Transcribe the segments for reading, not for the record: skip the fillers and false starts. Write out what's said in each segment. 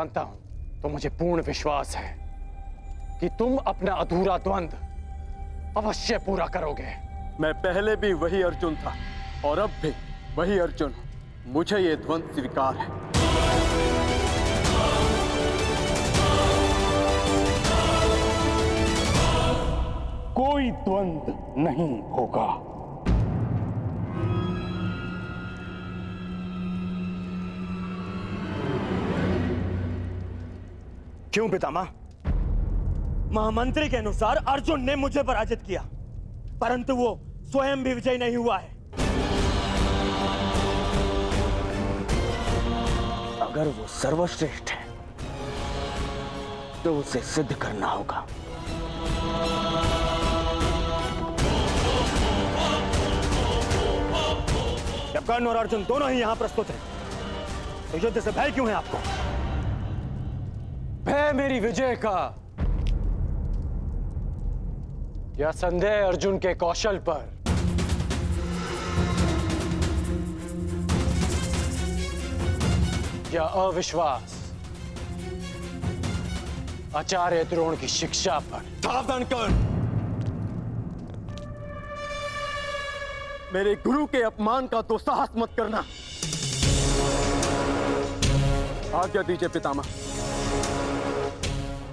जानता हूं, तो मुझे पूर्ण विश्वास है कि तुम अपना अधूरा द्वंद अवश्य पूरा करोगे। मैं पहले भी वही अर्जुन था और अब भी वही अर्जुन हूं। मुझे ये द्वंद स्वीकार है। कोई द्वंद नहीं होगा। क्यों पितामह? महामंत्री के अनुसार अर्जुन ने मुझे पराजित किया, परंतु वो स्वयं भी विजयी नहीं हुआ है। अगर वो सर्वश्रेष्ठ है तो उसे सिद्ध करना होगा। जब कर्ण और अर्जुन दोनों ही यहां प्रस्तुत हैं, तो युद्ध से भय क्यों है आपको? भय मेरी विजय का या संदेह अर्जुन के कौशल पर? या अविश्वास आचार्य द्रोण की शिक्षा पर? सावधान कर्ण, मेरे गुरु के अपमान का तो साहस मत करना। आज्ञा दीजिए पितामह।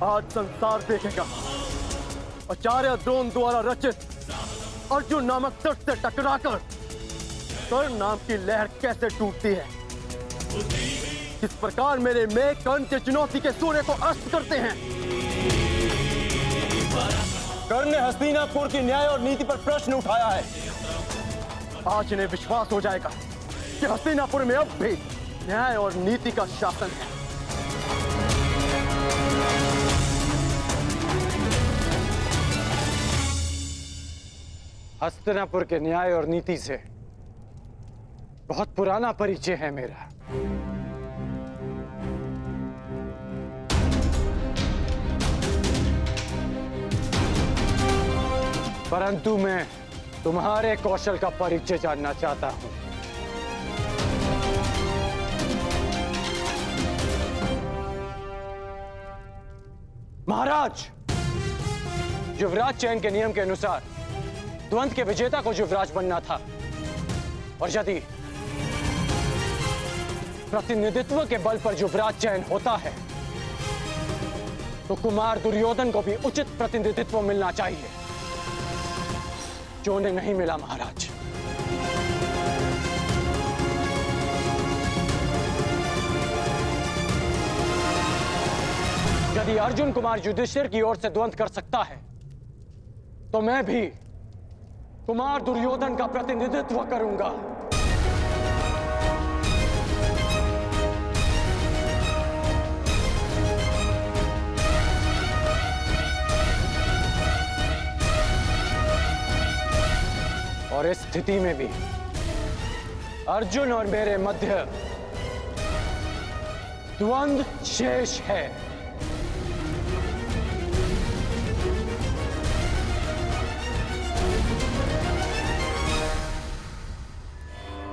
आज संसार देखेगा आचार्य द्रोण द्वारा रचित अर्जुन नामक तट से टकराकर कर्ण नाम की लहर कैसे टूटती है। किस प्रकार मेरे में कर्ण की चुनौती के सूर्य को अस्त करते हैं। कर्ण ने हस्तिनापुर की न्याय और नीति पर प्रश्न उठाया है। आज इन्हें विश्वास हो जाएगा कि हस्तिनापुर में अब भी न्याय और नीति का शासन है। हस्तिनापुर के न्याय और नीति से बहुत पुराना परिचय है मेरा। परंतु मैं तुम्हारे कौशल का परिचय जानना चाहता हूं। महाराज, युवराज चयन के नियम के अनुसार द्वंद के विजेता को युवराज बनना था, और यदि प्रतिनिधित्व के बल पर युवराज चयन होता है तो कुमार दुर्योधन को भी उचित प्रतिनिधित्व मिलना चाहिए, जो उन्हें नहीं मिला महाराज। यदि अर्जुन कुमार युधिष्ठिर की ओर से द्वंद कर सकता है तो मैं भी कुमार दुर्योधन का प्रतिनिधित्व करूंगा। और इस स्थिति में भी अर्जुन और मेरे मध्य द्वंद शेष है।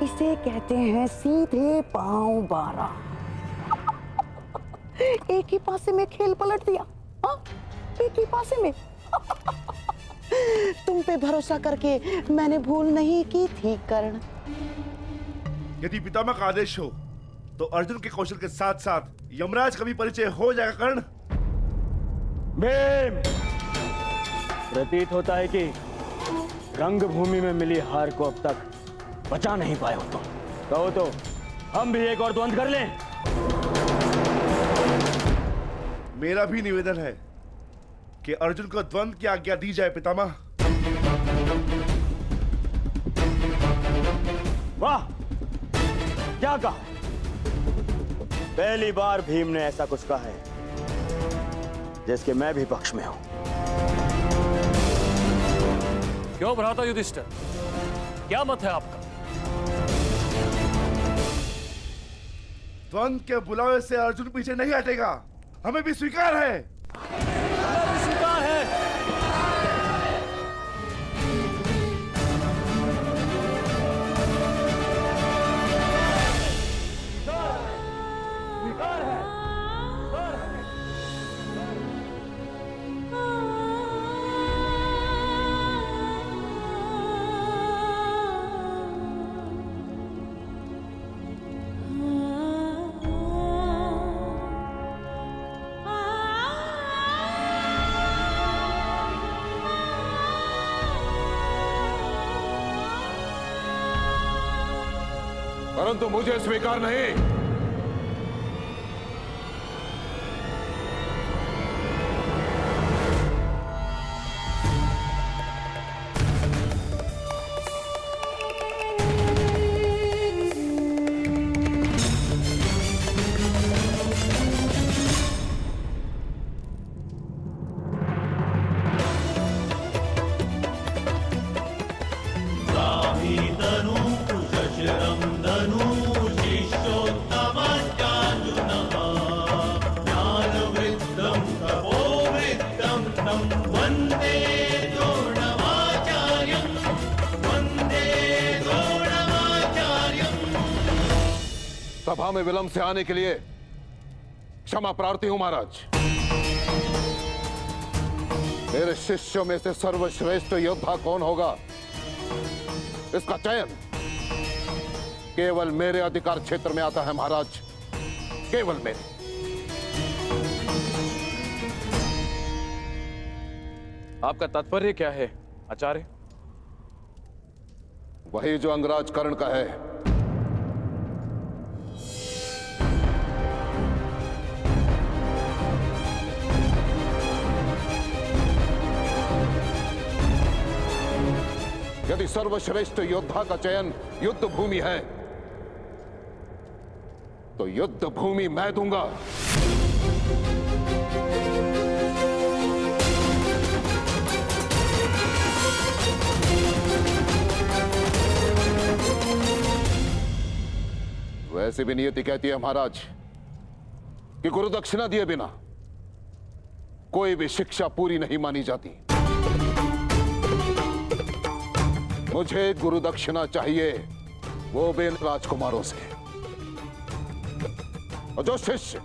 इसे कहते हैं सीधे पांव 12। एक ही पासे में खेल पलट दिया। हाँ? एक ही पासे में। तुम पे भरोसा करके मैंने भूल नहीं की थी कर्ण। यदि पितामह का आदेश हो तो अर्जुन के कौशल के साथ साथ यमराज का भी परिचय हो जाएगा कर्ण। भीम, प्रतीत होता है कि रंगभूमि में मिली हार को अब तक बचा नहीं पाए हो तुम। कहो तो हम भी एक और द्वंद कर लें। मेरा भी निवेदन है कि अर्जुन को द्वंद की आज्ञा दी जाए पितामह। वाह, क्या कहा? पहली बार भीम ने ऐसा कुछ कहा है जिसके मैं भी पक्ष में हूं। क्यों भ्राता युधिष्ठिर, क्या मत है आपका? द्वंद के बुलावे से अर्जुन पीछे नहीं हटेगा, हमें भी स्वीकार है। स्वीकार है। परंतु मुझे स्वीकार नहीं। सभा में विलंब से आने के लिए क्षमा प्रार्थी हूं महाराज। मेरे शिष्यों में से सर्वश्रेष्ठ योद्धा कौन होगा, इसका चयन केवल मेरे अधिकार क्षेत्र में आता है महाराज, केवल मेरे। आपका तात्पर्य क्या है आचार्य? वही जो अंगराज कर्ण का है। यदि सर्वश्रेष्ठ योद्धा का चयन युद्ध भूमि है तो युद्ध भूमि मैं दूंगा। वैसे भी नियति कहती है महाराज कि गुरु दक्षिणा दिए बिना कोई भी शिक्षा पूरी नहीं मानी जाती। मुझे गुरु दक्षिणा चाहिए, वो भी राजकुमारों से। और जो शिष्य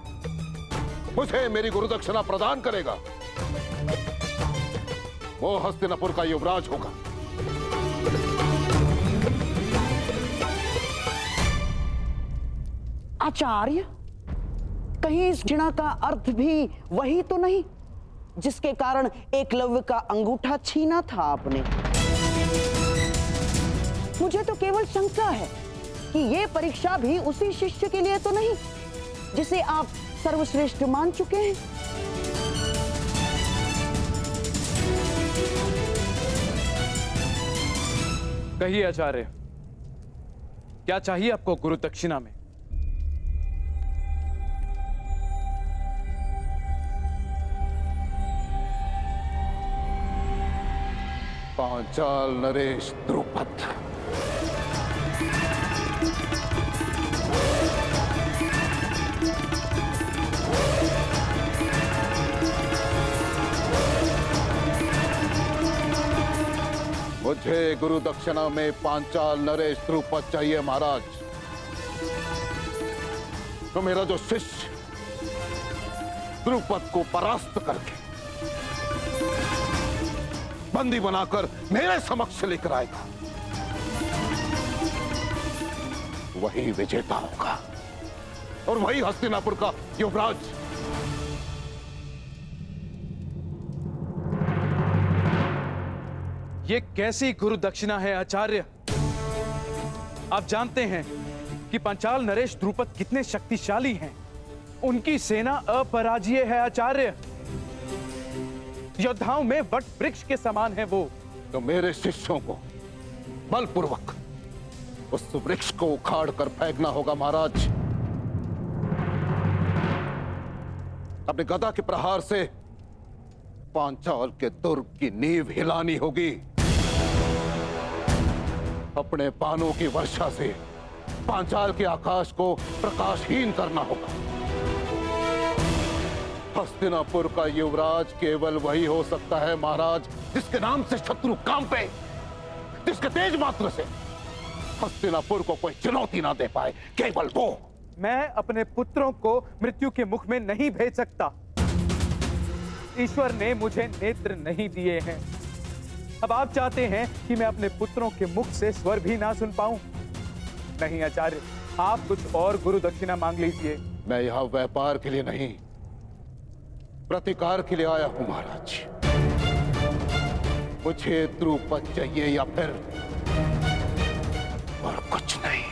मुझे मेरी गुरु दक्षिणा प्रदान करेगा वो हस्तिनापुर का युवराज होगा। आचार्य, कहीं इस घृणा का अर्थ भी वही तो नहीं जिसके कारण एकलव्य का अंगूठा छीना था आपने? मुझे तो केवल शंका है कि ये परीक्षा भी उसी शिष्य के लिए तो नहीं जिसे आप सर्वश्रेष्ठ मान चुके हैं। कहिए आचार्य, क्या चाहिए आपको गुरु दक्षिणा में? पांचाल नरेश द्रुपद। मुझे गुरु दक्षिणा में पांचाल नरेश द्रुपद चाहिए महाराज। तो मेरा जो शिष्य द्रुपद को परास्त करके बंदी बनाकर मेरे समक्ष लेकर आएगा वही विजेता होगा और वही हस्तिनापुर का युवराज। ये कैसी गुरु दक्षिणा है आचार्य? आप जानते हैं कि पांचाल नरेश द्रुपद कितने शक्तिशाली हैं। उनकी सेना अपराजय है आचार्य। योद्धाओं में वट वृक्ष के समान है वो। तो मेरे शिष्यों को बलपूर्वक उस वृक्ष को उखाड़ कर फेंकना होगा महाराज। अपने गदा के प्रहार से पांचाल के दुर्ग की नींव हिलानी होगी। अपने बाणों की वर्षा से पांचाल के आकाश को प्रकाशहीन करना होगा। हस्तिनापुर का युवराज केवल वही हो सकता है महाराज जिसके नाम से शत्रु कांपे, जिसके तेज मात्र से हस्तिनापुर को कोई चुनौती ना दे पाए, केवल वो। मैं अपने पुत्रों को मृत्यु के मुख में नहीं भेज सकता। ईश्वर ने मुझे नेत्र नहीं दिए हैं। अब आप चाहते हैं कि मैं अपने पुत्रों के मुख से स्वर भी ना सुन पाऊं? नहीं आचार्य, आप कुछ और गुरु दक्षिणा मांग लीजिए। मैं यहां व्यापार के लिए नहीं, प्रतिकार के लिए आया हूं महाराज। मुझे द्रुपद चाहिए या फिर और कुछ नहीं।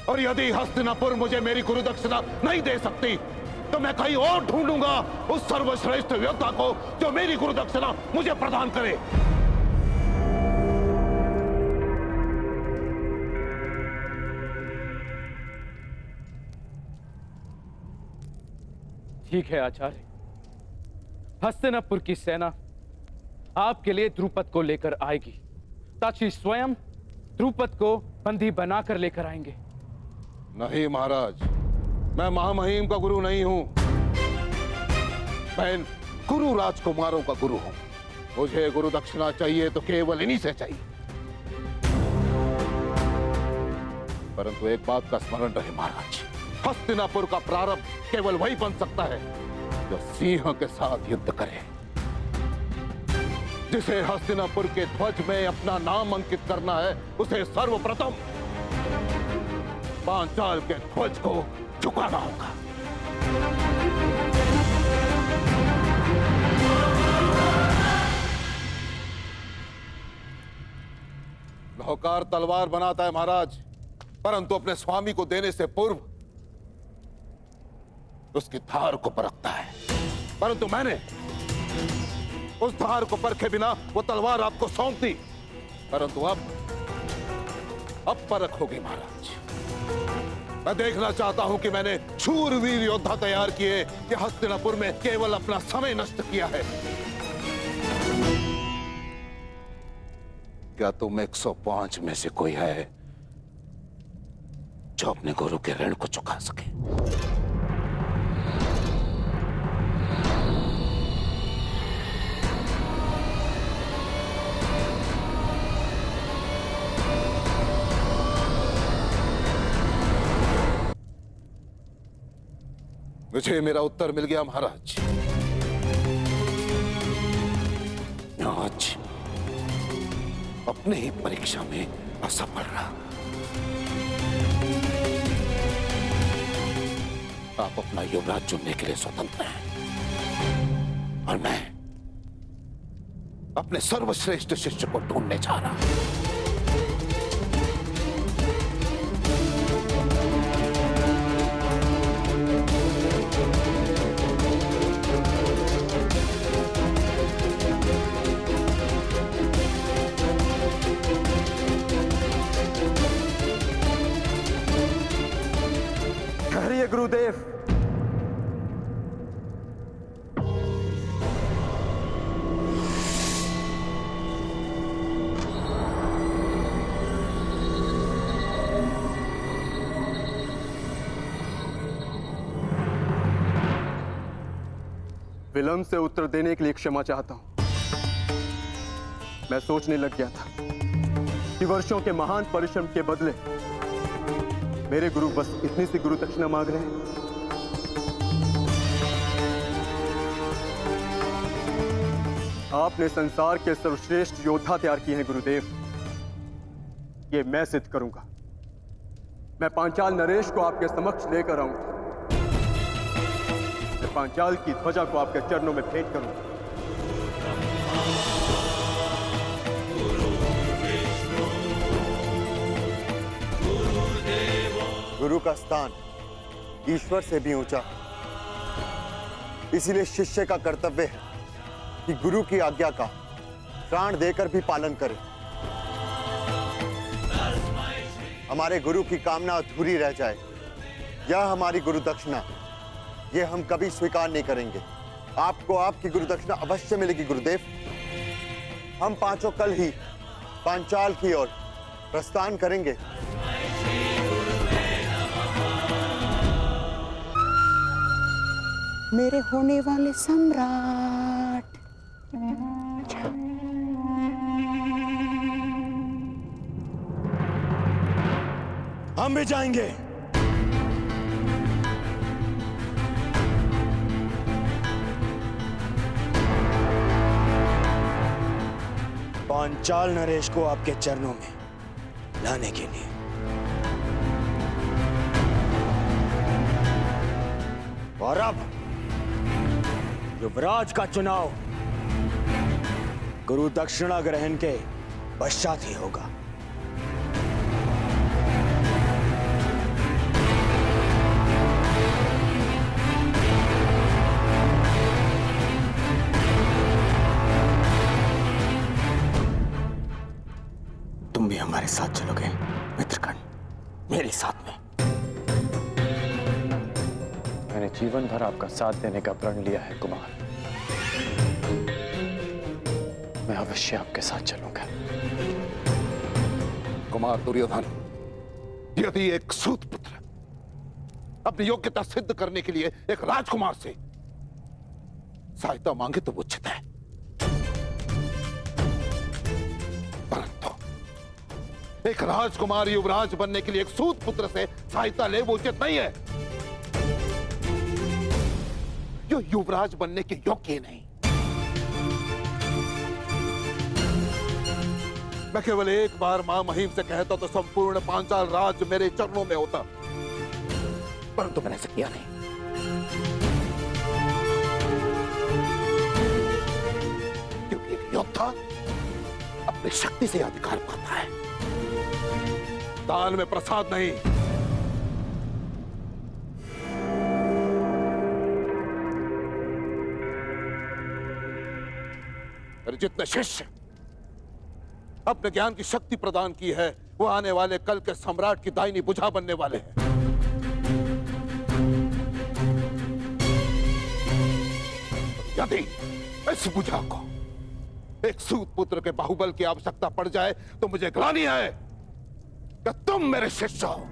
और यदि हस्तिनापुर मुझे मेरी गुरु दक्षिणा नहीं दे सकती तो मैं कहीं और ढूंढूंगा उस सर्वश्रेष्ठ योद्धा को जो मेरी गुरु दक्षिणा मुझे प्रदान करे। ठीक है आचार्य, हस्तिनापुर की सेना आपके लिए द्रुपद को लेकर आएगी। ताची स्वयं द्रुपद को बंदी बनाकर लेकर आएंगे। नहीं महाराज, मैं महामहिम का गुरु नहीं हूं, मैं गुरु राजकुमारों का गुरु हूं। मुझे गुरु दक्षिणा चाहिए तो केवल इन्हीं से चाहिए। परंतु एक बात का स्मरण रहे महाराज, हस्तिनापुर का प्रारंभ केवल वही बन सकता है जो सिंह के साथ युद्ध करे। जिसे हस्तिनापुर के ध्वज में अपना नाम अंकित करना है उसे सर्वप्रथम पांचाल के ध्वज को झुकाना होगा। नौकार तलवार बनाता है महाराज, परंतु अपने स्वामी को देने से पूर्व उसकी धार को परखता है। परंतु मैंने उस धार को परखे बिना वो तलवार आपको सौंप दी, परंतु अब परख होगी महाराज। मैं देखना चाहता हूं कि मैंने शूरवीर योद्धा तैयार किए कि हस्तिनापुर में केवल अपना समय नष्ट किया है। क्या तुम 105 में से कोई है जो अपने गुरु के ऋण को चुका सके? मुझे मेरा उत्तर मिल गया महाराज। आज अपने ही परीक्षा में असफल रहा। आप अपना युवराज चुनने के लिए स्वतंत्र हैं और मैं अपने सर्वश्रेष्ठ शिष्य को ढूंढने जा रहा हूं। गुरुदेव, विलंब से उत्तर देने के लिए क्षमा चाहता हूं। मैं सोचने लग गया था कि वर्षों के महान परिश्रम के बदले मेरे गुरु बस इतनी सी गुरु दक्षिणा मांग रहे हैं। आपने संसार के सर्वश्रेष्ठ योद्धा तैयार किए हैं गुरुदेव, ये मैं सिद्ध करूंगा। मैं पांचाल नरेश को आपके समक्ष लेकर आऊंगा। मैं पांचाल की ध्वजा को आपके चरणों में भेंट करूंगा। गुरु का स्थान ईश्वर से भी ऊंचा है, इसीलिए शिष्य का कर्तव्य है कि गुरु की आज्ञा का प्राण देकर भी पालन करे। हमारे गुरु की कामना अधूरी रह जाए, यह हमारी गुरु दक्षिणा, यह हम कभी स्वीकार नहीं करेंगे। आपको आपकी गुरु दक्षिणा अवश्य मिलेगी गुरुदेव। हम पांचों कल ही पांचाल की ओर प्रस्थान करेंगे। मेरे होने वाले सम्राट। हम भी जाएंगे। पांचाल नरेश को आपके चरणों में लाने के लिए। और अब युवराज का चुनाव गुरु दक्षिणा ग्रहण के पश्चात ही होगा। हमारे साथ चलोगे मित्रकर्ण, मेरे साथ में। मैंने जीवन भर आपका साथ देने का प्रण लिया है कुमार। मैं अवश्य आपके साथ चलूंगा। कुमार दुर्योधन, यदि एक सूत पुत्र अपनी योग्यता सिद्ध करने के लिए एक राजकुमार से सहायता मांगे तो वो उचित है, परंतु एक राजकुमार युवराज बनने के लिए एक सूत पुत्र से सहायता ले वो उचित नहीं है। जो युवराज बनने के योग्य नहीं। मैं केवल एक बार मां महिम से कहता तो संपूर्ण पांचाल राज मेरे चरणों में होता, परंतु मैंने ऐसा किया नहीं। क्योंकि एक योद्धा अपनी शक्ति से अधिकार पाता है, दान में प्रसाद नहीं। जितने शिष्य अपने ज्ञान की शक्ति प्रदान की है वो आने वाले कल के सम्राट की दाहिनी भुजा बनने वाले हैं। यदि इस भुजा को एक सूत पुत्र के बाहुबल की आवश्यकता पड़ जाए तो मुझे ग्लानि है कि तुम मेरे शिष्य हो।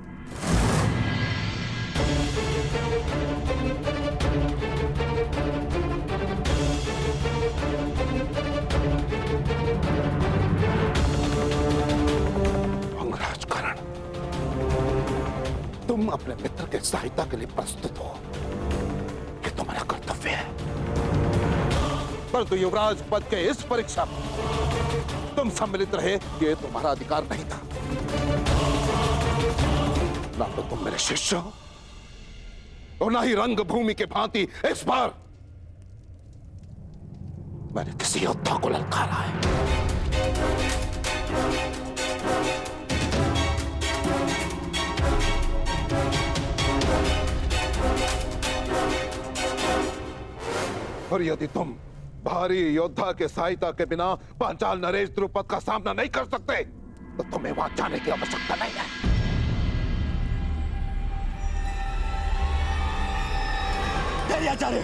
तुम अपने मित्र के सहायता के लिए प्रस्तुत हो, ये तुम्हारा कर्तव्य है, परंतु युवराज पद के इस परीक्षा में तुम सम्मिलित रहे ये तुम्हारा अधिकार नहीं था। ना तो तुम मेरे शिष्य हो और ना ही रंगभूमि के भांति इस बार मैंने किसी योद्धा को ललकारा है। और यदि तुम भारी योद्धा के सहायता के बिना पांचाल नरेश द्रुपद का सामना नहीं कर सकते तो तुम्हें वहां जाने की आवश्यकता नहीं है। आचार्य,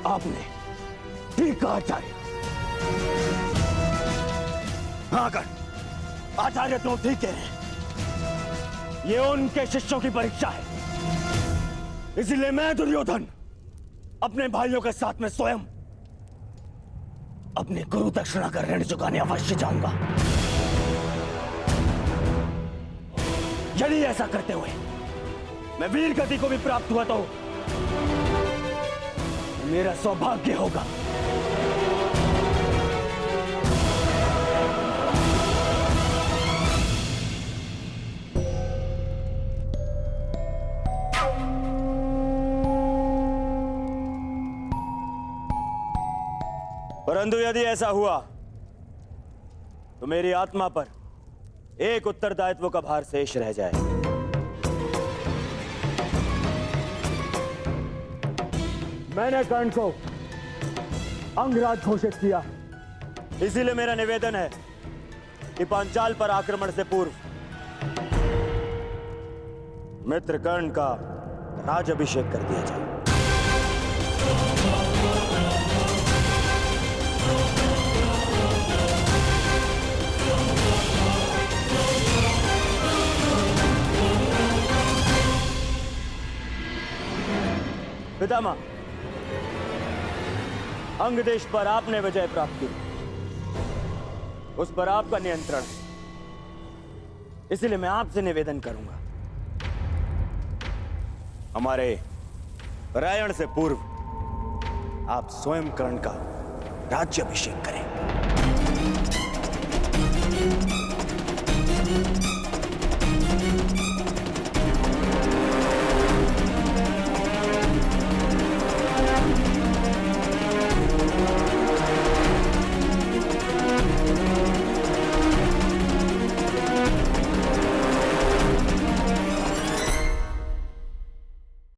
आपने ठीक कहा आचार्य। हाँ कर आचार्य, तुम ठीक कह रहे हैं। ये उनके शिष्यों की परीक्षा है, इसलिए मैं दुर्योधन अपने भाइयों के साथ में स्वयं अपने गुरु दक्षिणा का ऋण चुकाने अवश्य जाऊंगा। यदि ऐसा करते हुए मैं वीर गति को भी प्राप्त हुआ तो मेरा सौभाग्य होगा। परंतु यदि ऐसा हुआ तो मेरी आत्मा पर एक उत्तरदायित्व का भार शेष रह जाए। मैंने कर्ण को अंगराज घोषित किया, इसीलिए मेरा निवेदन है कि पांचाल पर आक्रमण से पूर्व मित्र कर्ण का राजाभिषेक कर दिया जाए। पितामह, अंग देश पर आपने विजय प्राप्त की, उस पर आपका नियंत्रण है, इसलिए मैं आपसे निवेदन करूंगा हमारे परायण से पूर्व आप स्वयं कर्ण का राज्याभिषेक करें।